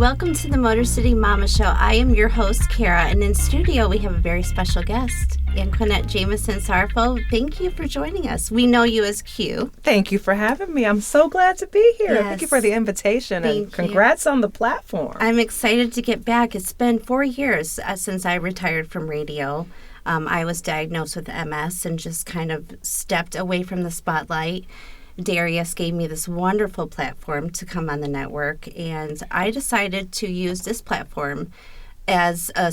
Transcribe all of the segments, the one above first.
Welcome to the Motor City Mama Show. I am your host, Kara, and in studio we have a very special guest, Anqunette Jamison Sarfoh. Thank you for joining us. We know you as Q. Thank you for having me. I'm so glad to be here. Yes. Thank you for the invitation, and Thank you. congrats on the platform. I'm excited to get back. It's been 4 years since I retired from radio. I was diagnosed with MS and just kind of stepped away from the spotlight. Darius gave me this wonderful platform to come on the network, and I decided to use this platform as a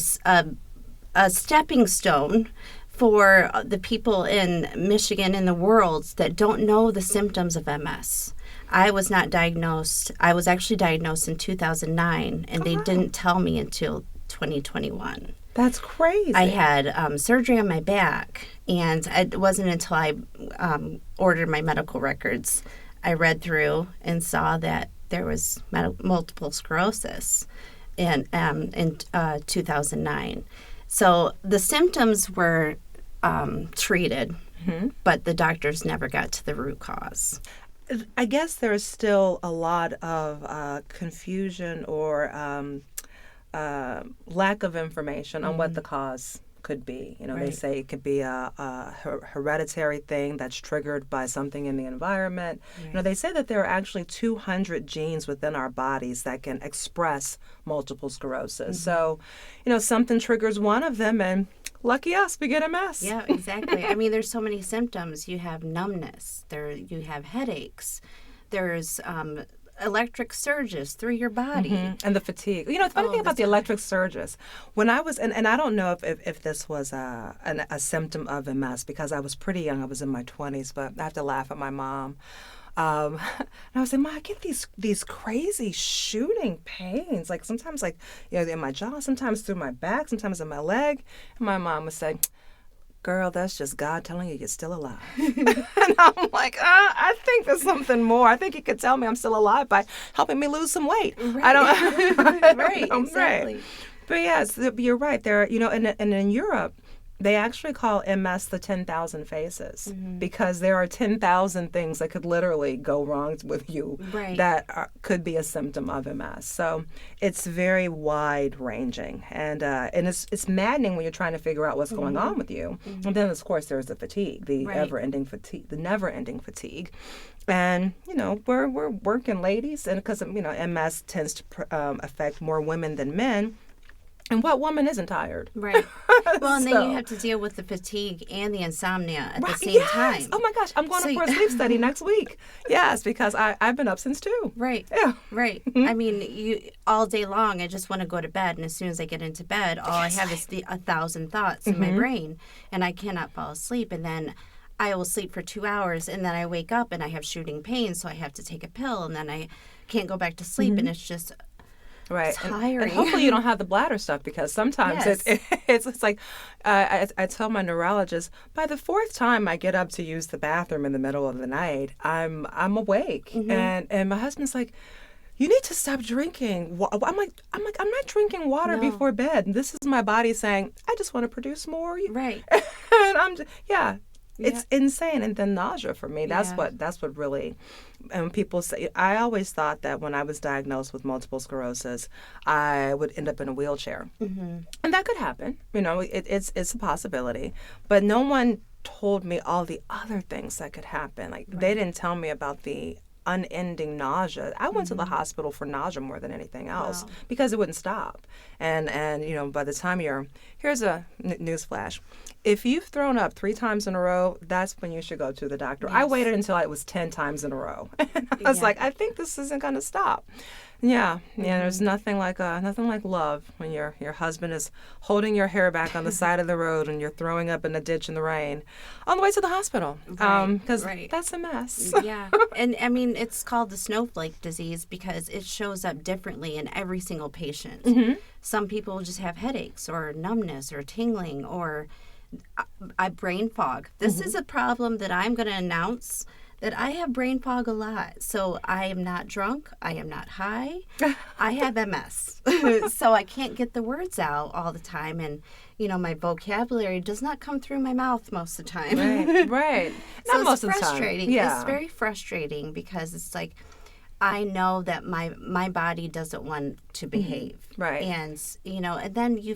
stepping stone for the people in Michigan and the world that don't know the symptoms of MS. I was not diagnosed. I was actually diagnosed in 2009, and they didn't tell me until 2021. That's crazy. I had surgery on my back, and it wasn't until I ordered my medical records, I read through and saw that there was multiple sclerosis in 2009. So the symptoms were treated, but the doctors never got to the root cause. I guess there's still a lot of confusion or lack of information on what the cause could be. You know, Right. They say it could be a hereditary thing that's triggered by something in the environment. Right. You know, they say that there are actually 200 genes within our bodies that can express multiple sclerosis. So, you know, something triggers one of them, and lucky us, we get MS. Yeah, exactly. I mean, there's so many symptoms. You have numbness. You have headaches. There's electric surges through your body. And the fatigue. You know, the funny thing about the electric surges, when I was, and I don't know if this was a symptom of MS, because I was pretty young. I was in my 20s, but I have to laugh at my mom. And I was like, Mom, I get these crazy shooting pains. Like sometimes, like, you know, in my jaw, sometimes through my back, sometimes in my leg. And my mom would say, girl, that's just God telling you you're still alive. And I'm like, I think there's something more. I think he could tell me I'm still alive by helping me lose some weight. Right. I don't. Right, exactly. Right. But yes, you're right. There, you know, and in Europe, they actually call MS the 10,000 faces, because there are 10,000 things that could literally go wrong with you Right. that could be a symptom of MS. So it's very wide ranging, and it's maddening when you're trying to figure out what's going on with you. And then of course there's the fatigue, the Right. never-ending fatigue. And you know, we're working ladies, and because you know MS tends to affect more women than men. And what woman isn't tired? Right. Well, and then So- you have to deal with the fatigue and the insomnia at the Right, same yes. time. Oh my gosh, I'm going So up for a sleep study next week. Yes, because I've been up since 2. Right. Yeah. Right. I mean, you all day long, I just want to go to bed, and as soon as I get into bed, all I have is 1,000 thoughts in my brain, and I cannot fall asleep. And then I will sleep for 2 hours, and then I wake up and I have shooting pain, so I have to take a pill, and then I can't go back to sleep, and it's just Right. tiring. And hopefully you don't have the bladder stuff, because sometimes Yes. it's like, I tell my neurologist, by the 4th time I get up to use the bathroom in the middle of the night, I'm awake. And my husband's like, you need to stop drinking. I'm like, I'm not drinking water No. before bed. And this is my body saying, I just want to produce more. right. And I'm just, it's insane. And then nausea for me, that's Yeah. what really, and when people say, I always thought that when I was diagnosed with multiple sclerosis, I would end up in a wheelchair. And that could happen. You know, it's a possibility. But no one told me all the other things that could happen. Like, they didn't tell me about the unending nausea. I went to the hospital for nausea more than anything else, Wow. because it wouldn't stop. And you know, by the time here's a news flash. If you've thrown up 3 times in a row, that's when you should go to the doctor. I Yes. waited until it was 10 times in a row. I was Yeah. like, I think this isn't going to stop. Yeah. There's nothing like love when your husband is holding your hair back on the side of the road and you're throwing up in a ditch in the rain on the way to the hospital. Right, Because right. that's a mess. Yeah. And I mean, it's called the snowflake disease because it shows up differently in every single patient. Some people just have headaches or numbness or tingling or brain fog. This is a problem that I'm going to announce, that I have brain fog a lot. So I am not drunk. I am not high. I have MS. So I can't get the words out all the time. And, you know, my vocabulary does not come through my mouth most of the time. Right. So Not most it's of the time. frustrating. Yeah. It's very frustrating because it's like I know that my body doesn't want to behave. Right. And, and then you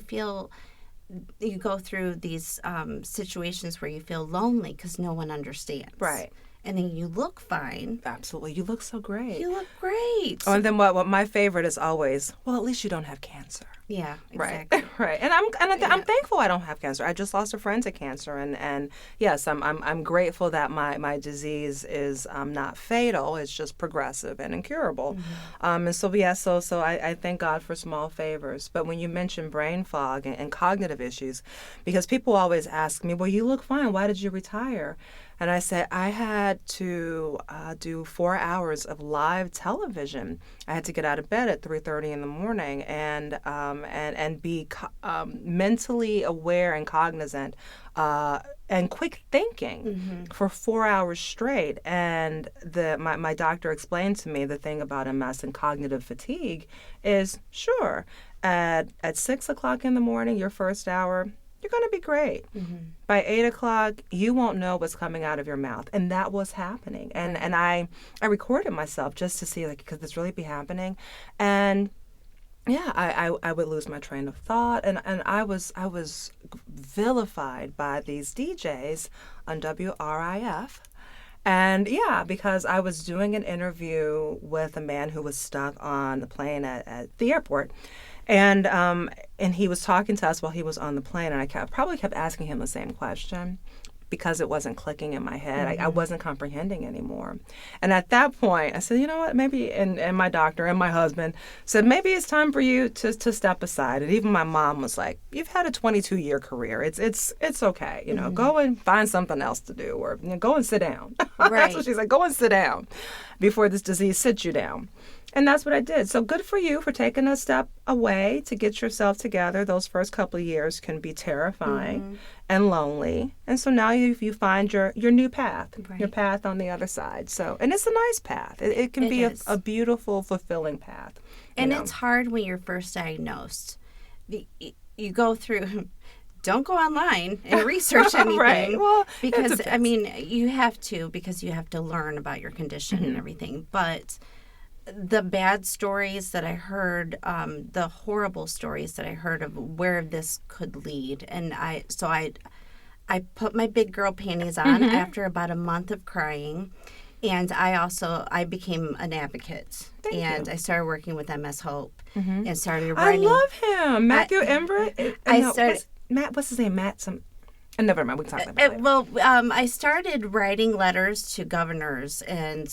go through these situations where you feel lonely because no one understands. Right. And then you look fine. Absolutely. You look so great. You look great. Oh, and then what my favorite is always, well, at least you don't have cancer. Yeah, exactly. Right, right. And I'm thankful I don't have cancer. I just lost a friend to cancer, and yes, I'm grateful that my disease is not fatal. It's just progressive and incurable. And so I thank God for small favors. But when you mention brain fog and cognitive issues, because people always ask me, well, you look fine. Why did you retire? And I said, I had to do 4 hours of live television. I had to get out of bed at 3:30 in the morning and be mentally aware and cognizant and quick thinking for 4 hours straight. And my doctor explained to me the thing about MS and cognitive fatigue is, sure, at 6 o'clock in the morning, your first hour, you're going to be great. By 8 o'clock, you won't know what's coming out of your mouth. And that was happening. And I recorded myself just to see, could this really be happening? And yeah, I would lose my train of thought. And I was vilified by these DJs on WRIF. And yeah, because I was doing an interview with a man who was stuck on the plane at the airport. And he was talking to us while he was on the plane, and I probably kept asking him the same question because it wasn't clicking in my head. I wasn't comprehending anymore. And at that point, I said, you know what, maybe, and my doctor and my husband said, maybe it's time for you to step aside. And even my mom was like, you've had a 22-year career. It's okay. Go and find something else to do, or go and sit down. Right. That's what she said, go and sit down before this disease sits you down. And that's what I did. So good for you for taking a step away to get yourself together. Those first couple of years can be terrifying and lonely. And so now you find your new path, your path on the other side. So, and it's a nice path. It can be a beautiful, fulfilling path. And it's hard when you're first diagnosed. You go through... Don't go online and research anything. Right. Well, because, you have to, because you have to learn about your condition and everything. But the bad stories that I heard, the horrible stories that I heard of where this could lead. And I put my big girl panties on after about a month of crying. And I became an advocate. Thank you. I started working with MS Hope and started writing. I love him. Matthew Embritt. What's his name? Matt never mind. We can talk about that later. I started writing letters to governors and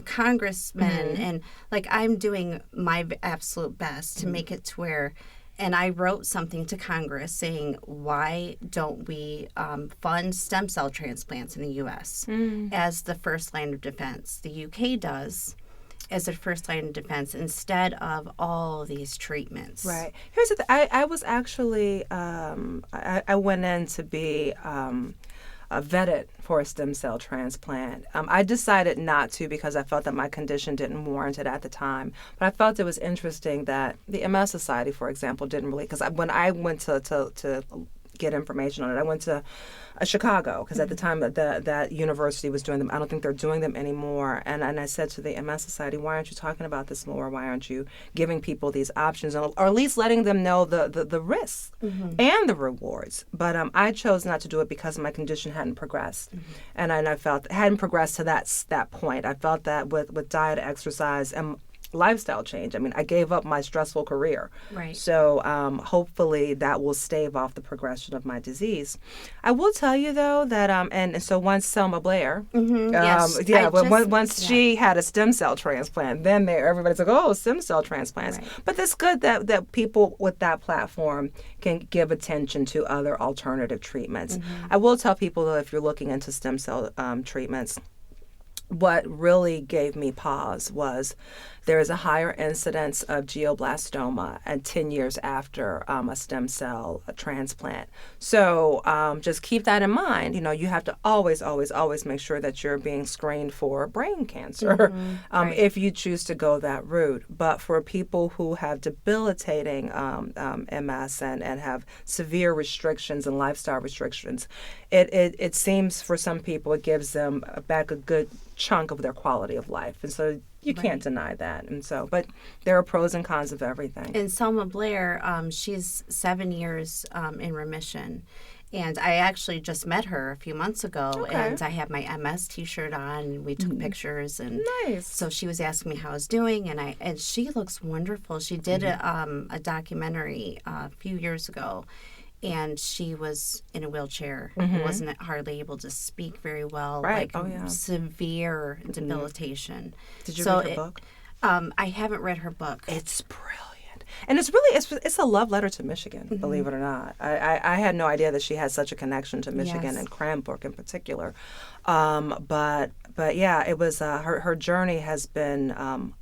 congressmen, and I'm doing my absolute best to make it to where. And I wrote something to Congress saying, why don't we fund stem cell transplants in the U.S. as the first line of defense? The U.K. does as a first line of defense instead of all these treatments. Right. Here's the thing. I was actually, I went in to be vetted for a stem cell transplant. I decided not to because I felt that my condition didn't warrant it at the time. But I felt it was interesting that the MS Society, for example, didn't really, because when I went to get information on it, I went to Chicago, because at the time that university was doing them. I don't think they're doing them anymore. And I said to the MS Society, why aren't you talking about this more? Why aren't you giving people these options, or at least letting them know the risks and the rewards? But I chose not to do it because my condition hadn't progressed. And I felt it hadn't progressed to that point. I felt that with diet, exercise, and lifestyle change. I gave up my stressful career. Right. So hopefully that will stave off the progression of my disease. I will tell you, though, that, and so once Selma Blair, once she had a stem cell transplant, then everybody's like, oh, stem cell transplants. Right. But it's good that people with that platform can give attention to other alternative treatments. I will tell people, though, if you're looking into stem cell treatments, what really gave me pause was there is a higher incidence of glioblastoma and 10 years after a stem cell transplant. So just keep that in mind. You have to always, always, always make sure that you're being screened for brain cancer if you choose to go that route. But for people who have debilitating MS and have severe restrictions and lifestyle restrictions, it seems for some people it gives them back a good chunk of their quality of life. And so you can't deny that. And so, but there are pros and cons of everything. And Selma Blair, she's 7 years in remission. And I actually just met her a few months ago, and I had my MS T-shirt on, and we took pictures. And nice. So she was asking me how I was doing, and she looks wonderful. She did a documentary a few years ago, and she was in a wheelchair. Wasn't hardly able to speak very well. Right. Like severe debilitation. Did you read her book? I haven't read her book. It's brilliant. And it's really, it's a love letter to Michigan, believe it or not. I had no idea that she had such a connection to Michigan and Cranbrook in particular. But yeah, it was, her journey has been,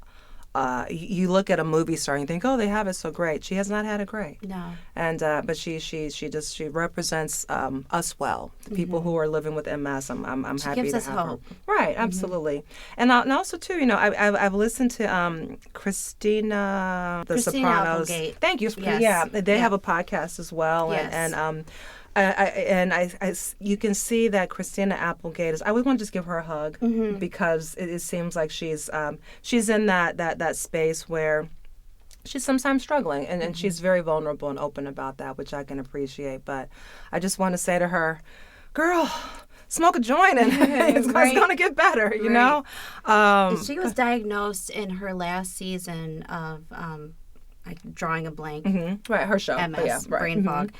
you look at a movie star and you think, oh, they have it so great. She has not had it great. No. And but she represents us well, the people who are living with MS. I'm She happy gives to us have hope. her. Right, absolutely. And also too, I've listened to Christina Sopranos. Applegate. Thank you. Yes. Yeah, they have a podcast as well. Yes. I you can see that Christina Applegate is. I would want to just give her a hug because it seems like she's in that space where she's sometimes struggling, and she's very vulnerable and open about that, which I can appreciate. But I just want to say to her, girl, smoke a joint and it's going to get better, you know? She was diagnosed in her last season of drawing a blank. Right, her show. MS, brain fog.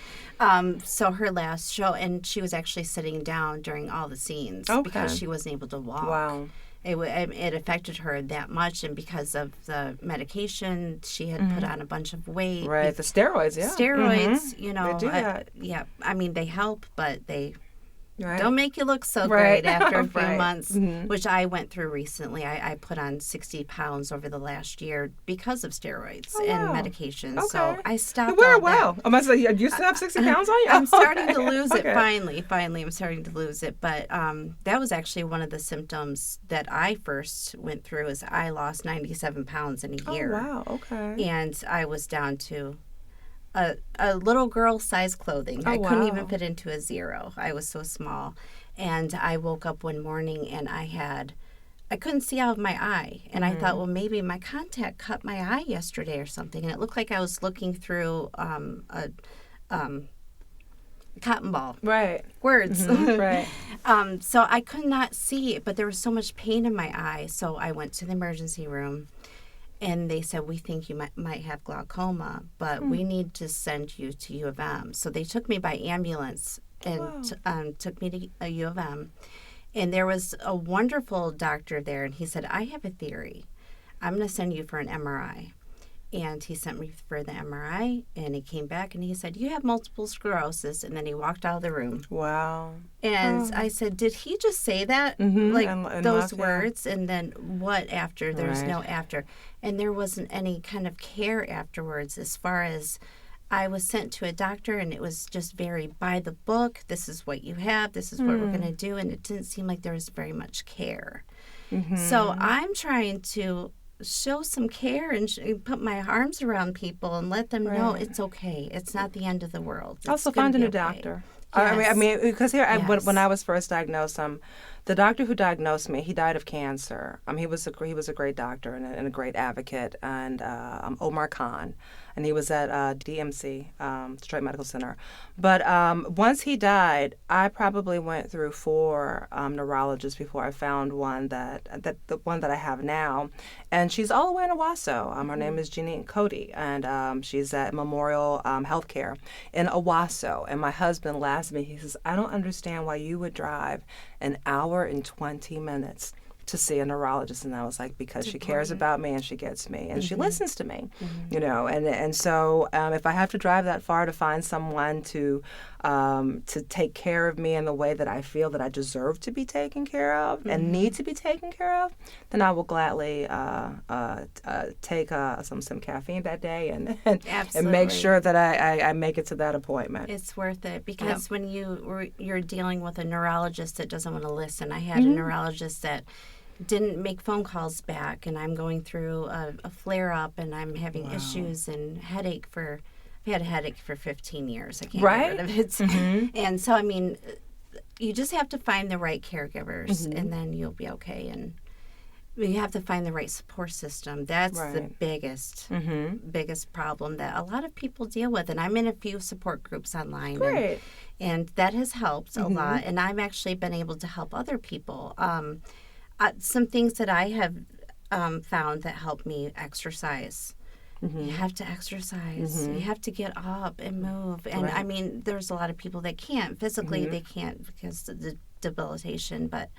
So her last show, and she was actually sitting down during all the scenes because she wasn't able to walk. Wow. It affected her that much, and because of the medication, she had put on a bunch of weight. Right, the steroids, yeah. Steroids, you know. They do that. Yeah, I mean, they help, but they Right. don't make you look so great after a few Right. months, which I went through recently. I put on 60 pounds over the last year because of steroids and medications. Okay. So I stopped. You wear all well. that. I must say, you still have 60 pounds on you? I'm starting to lose it Okay. finally. Finally, I'm starting to lose it. But that was actually one of the symptoms that I first went through. Is I lost 97 pounds in a year. Oh, wow. Okay. And I was down to a little girl size clothing. I couldn't even fit into a 0. I was so small. And I woke up one morning and I couldn't see out of my eye. And I thought, well, maybe my contact cut my eye yesterday or something. And it looked like I was looking through a cotton ball. Right. Words. Right. So I could not see, but there was so much pain in my eye. So I went to the emergency room. And they said, we think you might have glaucoma, but we need to send you to U of M. So they took me by ambulance and took me to a U of M. And there was a wonderful doctor there, and he said, I have a theory. I'm going to send you for an MRI. And he sent me for the MRI, and he came back, and he said, you have multiple sclerosis, and then he walked out of the room. Wow. And I said, did he just say that? Like And those left, words? And then what after? There was Right. no after. And there wasn't any kind of care afterwards as far as I was sent to a doctor, and it was just very by the book. This is what you have. This is what we're going to do. And it didn't seem like there was very much care. So I'm trying to show some care and put my arms around people and let them know it's okay. It's not the end of the world. It's Also, gonna find a be new okay. doctor. Yes. I mean, because here, Yes. when I was first diagnosed, the doctor who diagnosed me, he died of cancer. He was a great doctor and a great advocate, and Omar Khan, and he was at DMC, Detroit Medical Center. But once he died, I probably went through 4 neurologists before I found one the one that I have now, and she's all the way in Owasso. Her name is Jeanine Cody, and she's at Memorial Healthcare in Owasso. And my husband laughed at me. He says, "I don't understand why you would drive an hour and 20 minutes to see a neurologist." And I was like, because she cares about me and she gets me and she listens to me, you know. And so if I have to drive that far to find someone to take care of me in the way that I feel that I deserve to be taken care of and need to be taken care of, then I will gladly take some caffeine that day and make sure that I make it to that appointment. It's worth it because when you're dealing with a neurologist that doesn't want to listen. I had a neurologist that didn't make phone calls back, and I'm going through a flare-up, and I'm having issues and headache I've had a headache for 15 years. I can't get rid of it. And so, I mean, you just have to find the right caregivers, and then you'll be okay. And you have to find the right support system. That's the biggest problem that a lot of people deal with. And I'm in a few support groups online. Great. And that has helped a lot. And I've actually been able to help other people. Some things that I have found that help me: exercise. You have to exercise. You have to get up and move. And I mean, there's a lot of people that can't. Physically, they can't because of the debilitation. But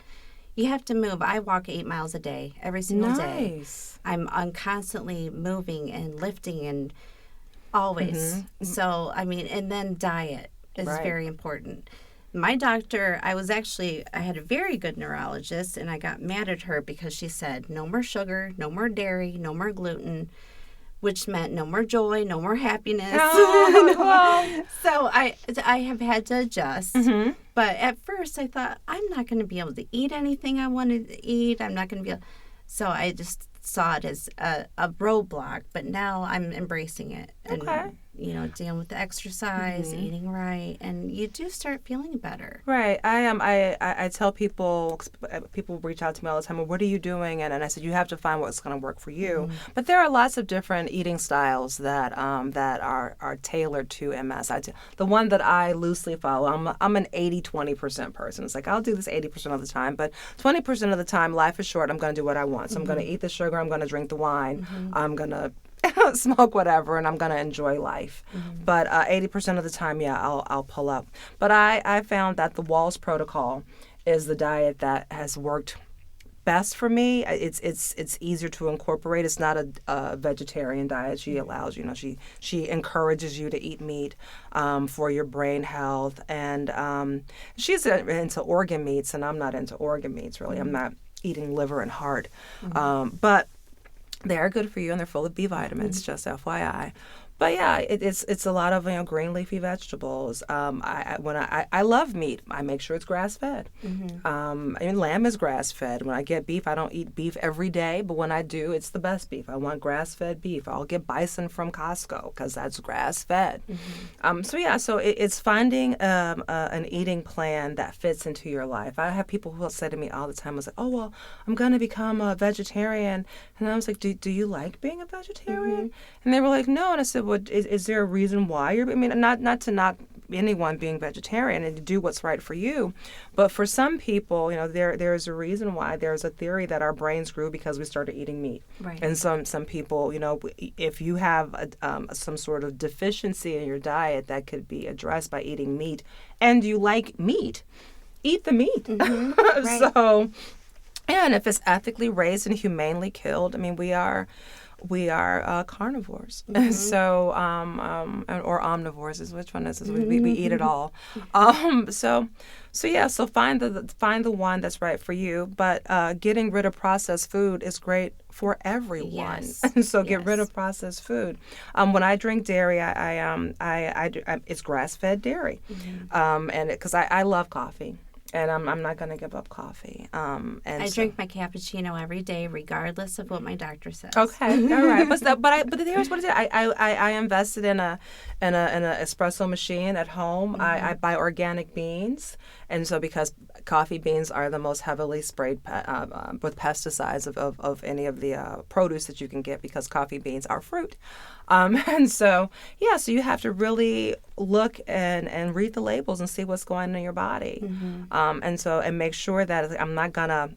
you have to move. I walk 8 miles a day, every single day. I'm constantly moving and lifting and always. So, I mean, and then diet is very important. My doctor, I had a very good neurologist, and I got mad at her because she said, no more sugar, no more dairy, no more gluten, which meant no more joy, no more happiness. So I have had to adjust. But at first I thought, I'm not going to be able to eat anything I wanted to eat. I'm not going to be able. So I just saw it as a roadblock. But now I'm embracing it. And, dealing with the exercise, eating right, and you do start feeling better. Right. I tell people reach out to me all the time, well, what are you doing? And I said, you have to find what's going to work for you. But there are lots of different eating styles that are tailored to MS. The one that I loosely follow, I'm an 80-20% person. It's like, I'll do this 80% of the time, but 20% of the time, life is short. I'm going to do what I want. So I'm going to eat the sugar. I'm going to drink the wine. I'm going to smoke whatever, and I'm going to enjoy life. But 80% of the time, I'll pull up. But I found that the Walls Protocol is the diet that has worked best for me. It's easier to incorporate. It's not a vegetarian diet. She allows, she encourages you to eat meat for your brain health. And she's into organ meats, and I'm not into organ meats, really. I'm not eating liver and heart. But they are good for you, and they're full of B vitamins, just FYI. But yeah, it's a lot of green leafy vegetables. I love meat. I make sure it's grass fed. Lamb is grass fed. When I get beef, I don't eat beef every day, but when I do, it's the best beef. I want grass fed beef. I'll get bison from Costco because that's grass fed. So it's finding an eating plan that fits into your life. I have people who will say to me all the time, I was like, oh well, I'm going to become a vegetarian, and I was like, do you like being a vegetarian? And they were like, no, and I said, well, is there a reason why you're? I mean, not to knock anyone being vegetarian and to do what's right for you, but for some people, there's a reason why. There's a theory that our brains grew because we started eating meat. Right. And some people, if you have some sort of deficiency in your diet, that could be addressed by eating meat, and you like meat, eat the meat. Right. So, and if it's ethically raised and humanely killed, I mean, we are carnivores. So, or omnivores is which one is this? We eat it all. So find the one that's right for you. But getting rid of processed food is great for everyone. Yes. So get rid of processed food. When I drink dairy, it's grass-fed dairy, and because I love coffee. And I'm not going to give up coffee. I drink my cappuccino every day, regardless of what my doctor says. Okay, all right. But here's what it is. I invested in an espresso machine at home. I buy organic beans, and so because coffee beans are the most heavily sprayed with pesticides of any of the produce that you can get, because coffee beans are fruit. And so you have to really look and read the labels and see what's going on in your body. And make sure that I'm not gonna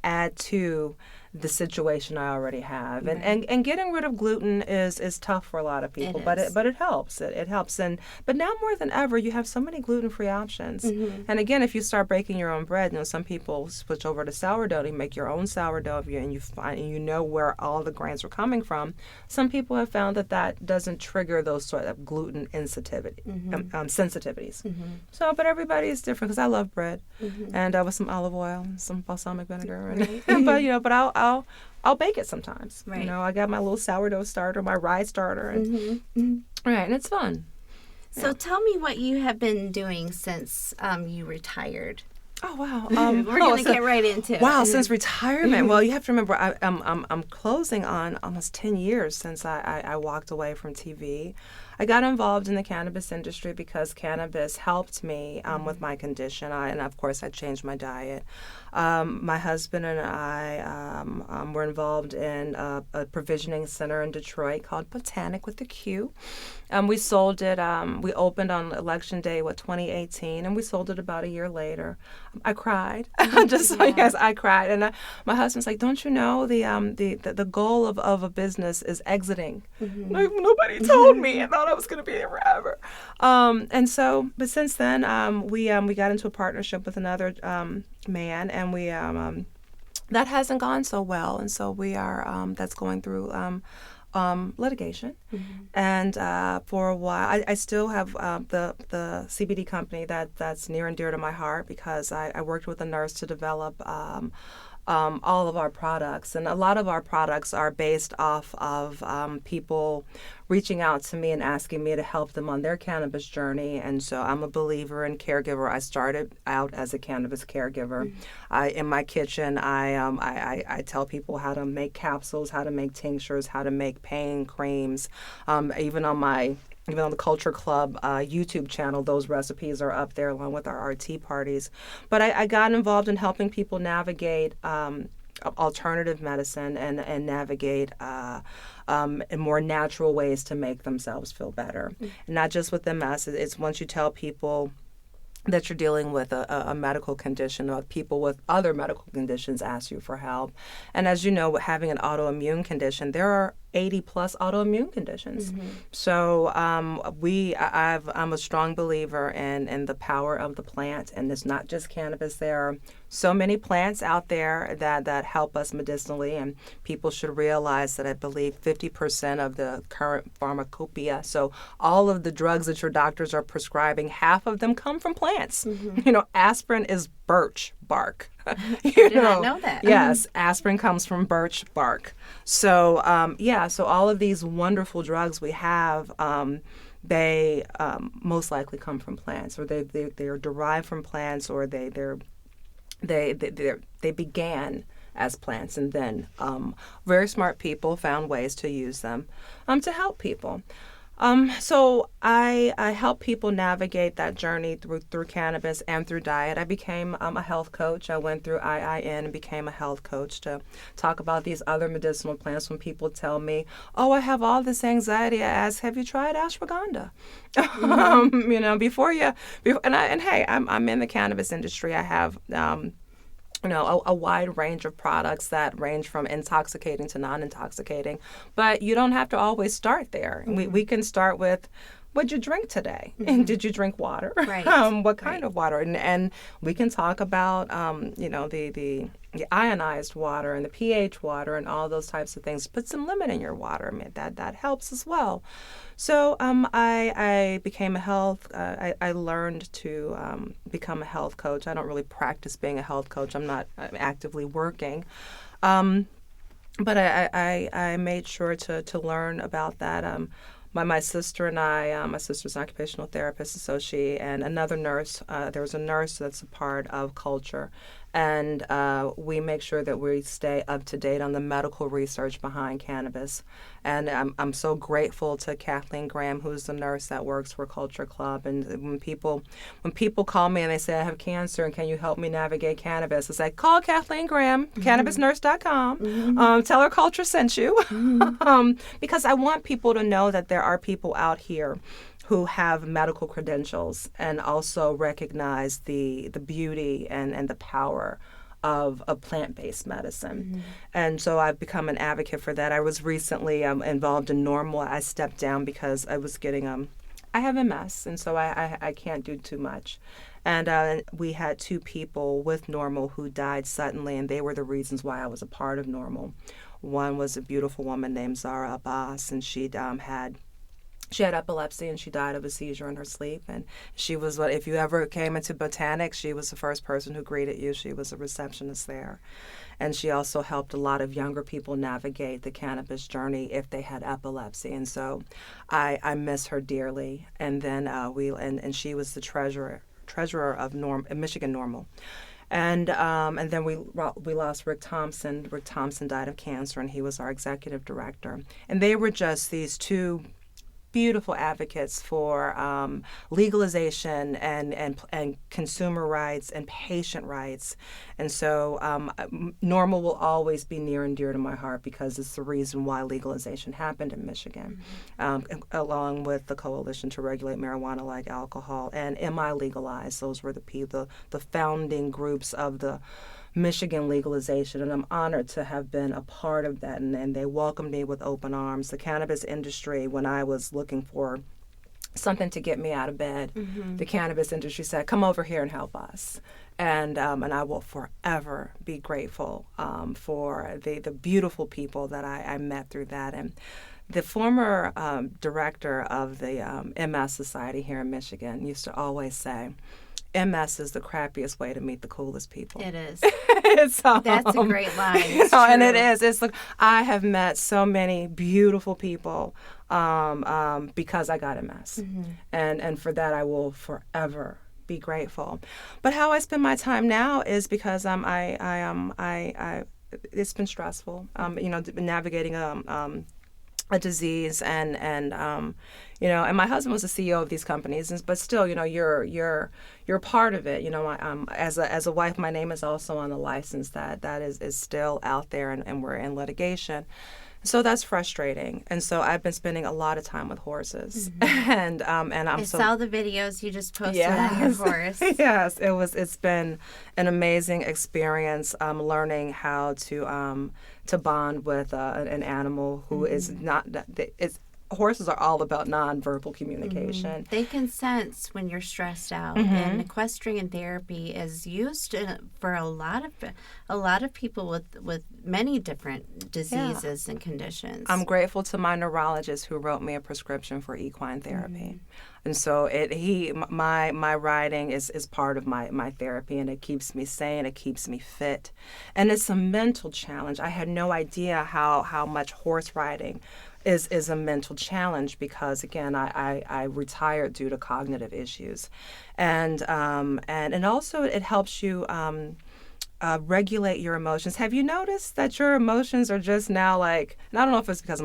add to the situation I already have. Right. And getting rid of gluten is tough for a lot of people, but it helps. It helps. But now more than ever, you have so many gluten-free options. And again, if you start baking your own bread, some people switch over to sourdough to make your own sourdough, and you know where all the grains are coming from. Some people have found that doesn't trigger those sort of gluten sensitivities. So, but everybody is different, because I love bread, and with some olive oil, and some balsamic vinegar, but I'll bake it sometimes. Right. I got my little sourdough starter, my rye starter, and and it's fun. So tell me what you have been doing since you retired. Oh wow! We're gonna get right into it. Wow, since retirement. Well, you have to remember, I'm closing on almost 10 years since I walked away from TV. I got involved in the cannabis industry because cannabis helped me with my condition. And of course, I changed my diet. My husband and I were involved in a provisioning center in Detroit called Botanic with a Q. We sold it. We opened on Election Day, 2018, and we sold it about a year later. I cried. Yes, I cried. And my husband's like, "Don't you know the goal of a business is exiting?" Like, nobody told me. I thought I was going to be there forever. But since then, we got into a partnership with another man, and we that hasn't gone so well, and so we are that's going through litigation. And for a while, I still have the CBD company that's near and dear to my heart, because I worked with a nurse to develop all of our products. And a lot of our products are based off of people reaching out to me and asking me to help them on their cannabis journey. And so I'm a believer in caregiver. I started out as a cannabis caregiver. In my kitchen, I tell people how to make capsules, how to make tinctures, how to make pain creams. Even on the Culture Club YouTube channel, those recipes are up there along with our RT parties. But I got involved in helping people navigate alternative medicine and navigate in more natural ways to make themselves feel better. And not just with MS, it's once you tell people that you're dealing with a medical condition, or people with other medical conditions ask you for help. And as you know, having an autoimmune condition, there are 80 plus autoimmune conditions. So I'm a strong believer in the power of the plant, and it's not just cannabis. There are so many plants out there that help us medicinally, and people should realize that I believe 50% of the current pharmacopoeia, so all of the drugs that your doctors are prescribing, half of them come from plants. Aspirin is birch bark. I did not know that. Yes, aspirin comes from birch bark. So, so all of these wonderful drugs we have, they most likely come from plants, or they are derived from plants, or they began as plants, and then very smart people found ways to use them to help people. So I help people navigate that journey through cannabis and through diet. I became a health coach. I went through IIN and became a health coach to talk about these other medicinal plants. When people tell me, "Oh, I have all this anxiety," I ask, "Have you tried ashwagandha?" I'm in the cannabis industry. I have a wide range of products that range from intoxicating to non-intoxicating. But you don't have to always start there. We can start with, what'd you drink today? And did you drink water? Right. What kind of water? And we can talk about, the ionized water and the pH water and all those types of things. Put some lemon in your water. I mean, that helps as well. So I became I learned to become a health coach. I don't really practice being a health coach. I'm not actively working. But I made sure to learn about that. My sister and I, my sister's an occupational therapist, so she and another nurse, there was a nurse that's a part of Culture. And we make sure that we stay up to date on the medical research behind cannabis. And I'm so grateful to Kathleen Graham, who's the nurse that works for Culture Club. And when people call me and they say, "I have cancer and can you help me navigate cannabis?" I say, call Kathleen Graham, cannabisnurse.com. Tell her Culture sent you. Because I want people to know that there are people out here who have medical credentials and also recognize the beauty and the power of a plant-based medicine. And so I've become an advocate for that. I was recently involved in Normal. I stepped down because I was getting, I have MS, and so I can't do too much. And we had 2 people with Normal who died suddenly, and they were the reasons why I was a part of Normal. One was a beautiful woman named Zara Abbas, and she had epilepsy, and she died of a seizure in her sleep. And she was, if you ever came into Botanic, she was the first person who greeted you. She was a receptionist there. And she also helped a lot of younger people navigate the cannabis journey if they had epilepsy. And so I miss her dearly. And then and she was the treasurer of Michigan Normal. And then we lost Rick Thompson. Rick Thompson died of cancer, and he was our executive director. And they were just these 2 beautiful advocates for legalization and consumer rights and patient rights. And so NORML will always be near and dear to my heart because it's the reason why legalization happened in Michigan, along with the Coalition to Regulate Marijuana Like Alcohol and Am I Legalized? Those were the founding groups of the Michigan legalization, and I'm honored to have been a part of that, and they welcomed me with open arms. The cannabis industry, when I was looking for something to get me out of bed, the cannabis industry said, come over here and help us. And I will forever be grateful for the beautiful people that I met through that. And the former director of the MS Society here in Michigan used to always say, MS is the crappiest way to meet the coolest people. It is. That's a great line. It's and true. it is. It's like I have met so many beautiful people because I got MS, and for that I will forever be grateful. But how I spend my time now is because it's been stressful. Navigating a disease and my husband was the CEO of these companies, but still, you're part of it. As a wife, my name is also on the license that is still out there, and we're in litigation. So that's frustrating, and so I've been spending a lot of time with horses, and I saw the videos you just posted on your horse. Yes, it's been an amazing experience, learning how to bond with an animal who is not. Horses are all about nonverbal communication. They can sense when you're stressed out, and equestrian therapy is used for a lot of people with many different diseases and conditions. I'm grateful to my neurologist who wrote me a prescription for equine therapy. And so my riding is part of my therapy, and it keeps me sane, it keeps me fit. And it's a mental challenge. I had no idea how much horse riding is a mental challenge because, again, I retired due to cognitive issues. And also it helps you regulate your emotions. Have you noticed that your emotions are just now like, and I don't know if it's because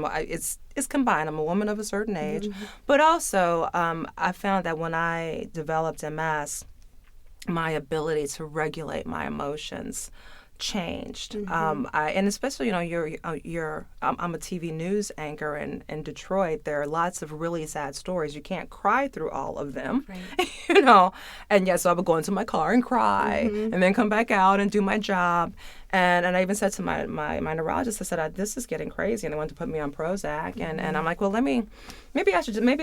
it's combined. I'm a woman of a certain age, but also I found that when I developed MS, my ability to regulate my emotions changed. And especially, I'm a TV news anchor in Detroit. There are lots of really sad stories. You can't cry through all of them, right. And so I would go into my car and cry and then come back out and do my job. And I even said to my neurologist, I said, this is getting crazy. And they wanted to put me on Prozac. And I'm like, well, maybe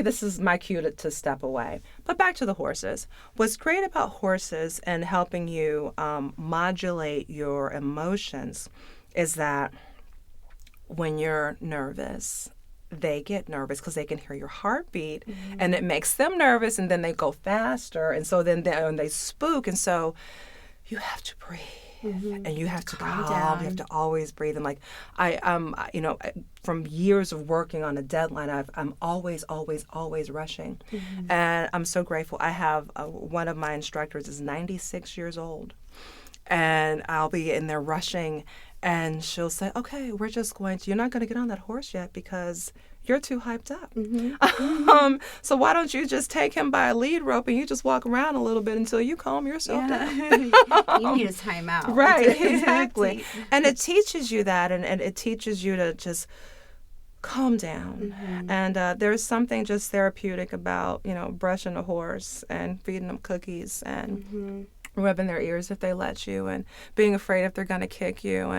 this is my cue to step away. But back to the horses. What's great about horses and helping you modulate your emotions is that when you're nervous, they get nervous because they can hear your heartbeat, and it makes them nervous, and then they go faster. And so then they spook. And so you have to breathe. And you have to calm down. You have to always breathe. And like from years of working on a deadline, I'm always rushing. And I'm so grateful. I have one of my instructors is 96 years old, and I'll be in there rushing, and she'll say, "Okay, you're not going to get on that horse yet because you're too hyped up. So why don't you just take him by a lead rope and you just walk around a little bit until you calm yourself down." You need a timeout. Right, exactly. And it teaches you that, and it teaches you to just calm down. And there's something just therapeutic about, brushing a horse and feeding them cookies and rubbing their ears if they let you, and being afraid if they're going to kick you,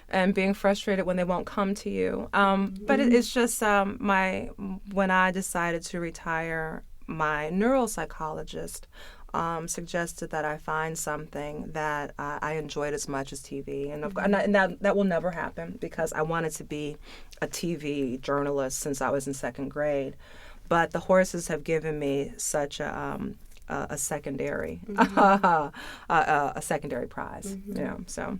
and being frustrated when they won't come to you. But it's just when I decided to retire, my neuropsychologist suggested that I find something that I enjoyed as much as TV. And that will never happen because I wanted to be a TV journalist since I was in second grade. But the horses have given me such a secondary a secondary prize. So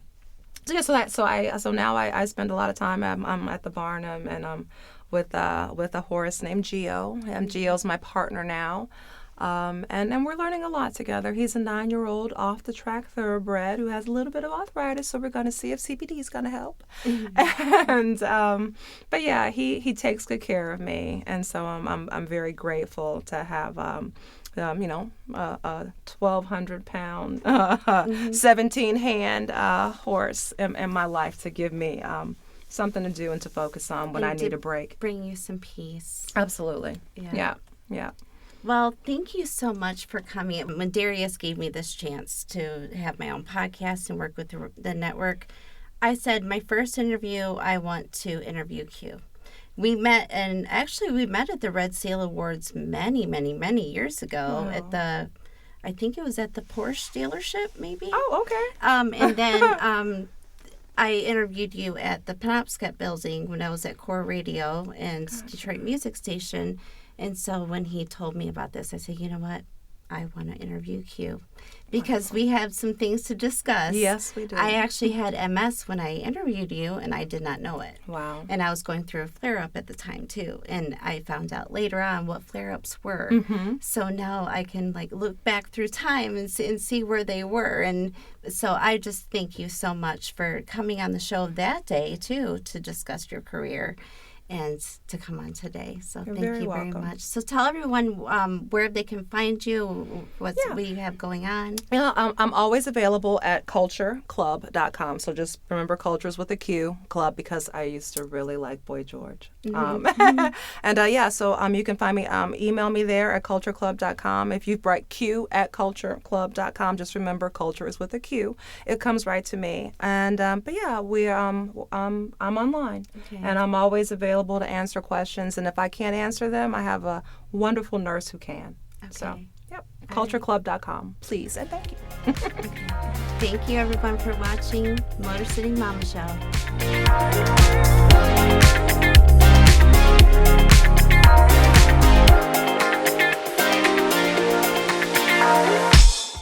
now I spend a lot of time. I'm at the barn, and I'm with a horse named Geo, and Geo's my partner now. And we're learning a lot together. He's a 9-year-old off-the-track thoroughbred who has a little bit of arthritis, so we're going to see if CBD is going to help. And but yeah, he takes good care of me, and so I'm very grateful to have a 1,200-pound, 17-hand horse in my life to give me something to do and to focus on when I need a break. Bring you some peace. Absolutely. Yeah. Well, thank you so much for coming. When Darius gave me this chance to have my own podcast and work with the network, I said, my first interview, I want to interview Q. We met at the Red Seal Awards many, many, many years ago I think it was at the Porsche dealership, maybe. Oh, okay. And then I interviewed you at the Penobscot building when I was at Core Radio and Detroit Music Station. And so when he told me about this, I said, you know what? I want to interview Q because we have some things to discuss. Yes, we do. I actually had MS when I interviewed you, and I did not know it. Wow. And I was going through a flare-up at the time, too. And I found out later on what flare-ups were. So now I can, look back through time and see where they were. And so I just thank you so much for coming on the show that day, too, to discuss your career and to come on today. So You're thank you very much. So tell everyone where they can find you, what you have going on. Yeah, I'm always available at cultureclub.com. So just remember cultures with a Q, club, because I used to really like Boy George. And so you can find me, email me there at cultureclub.com. If you write Q at cultureclub.com, just remember culture is with a Q. It comes right to me. And I'm online, and I'm always available to answer questions. And if I can't answer them, I have a wonderful nurse who can. Okay. So, cultureclub.com, please, and thank you. Thank you, everyone, for watching Motor City Mama Show.